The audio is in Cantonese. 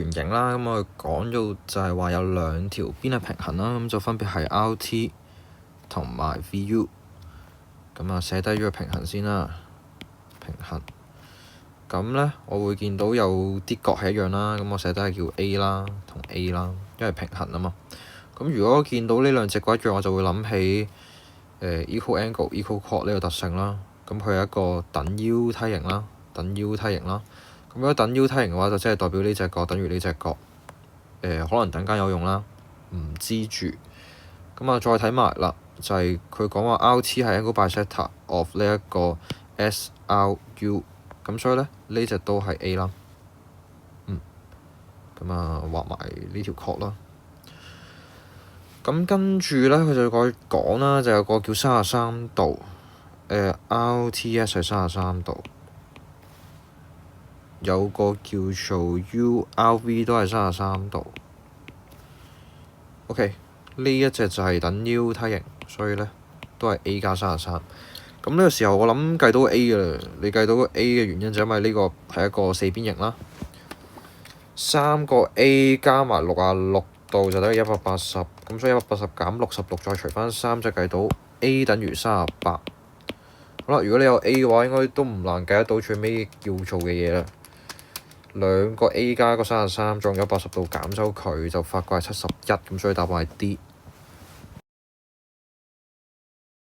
圓形啦，咁我講到就係話有兩條邊係平行啦，咁就分別係 RT 同埋 VU。咁啊，寫低咗個平行先啦，平行。咁呢，我會見到有啲角係一樣啦，咁我寫低係叫 A 啦同 A 啦，因為平行啊嘛。咁如果見到呢兩隻角一樣，我就會諗起equal angle、equal chord 呢個特性啦。咁佢係一個等腰梯形啦，等腰梯形啦。咁如果等腰梯形嘅話，就即係代表呢隻角等於呢隻角。可能等間有用啦，唔知住。咁啊，再睇埋啦，就係佢講話 RT 係 angle bisector of 呢一個 SRU。咁所以呢，呢隻都係 A 啦。咁啊，畫埋呢條 chord 啦。咁跟住呢，佢就講啦，就有個叫33度，RTS 係33度，有個叫做 URV 都係33度。OK， 呢一隻就係等腰梯形，所以呢都係 A 加33。咁呢個時候我諗計到 A 嘅啦，你計到 A 嘅原因就因為呢個係一個四邊形啦。3個 A 加埋66度就等於180，咁所以180減66再除翻3就計到 A 等於38。好啦，如果你有 A 嘅話，應該都唔難計得到最尾要做嘅嘢啦。兩個 A 加一個33，再用180度減走佢，就發覺係71，咁所以答案係 D。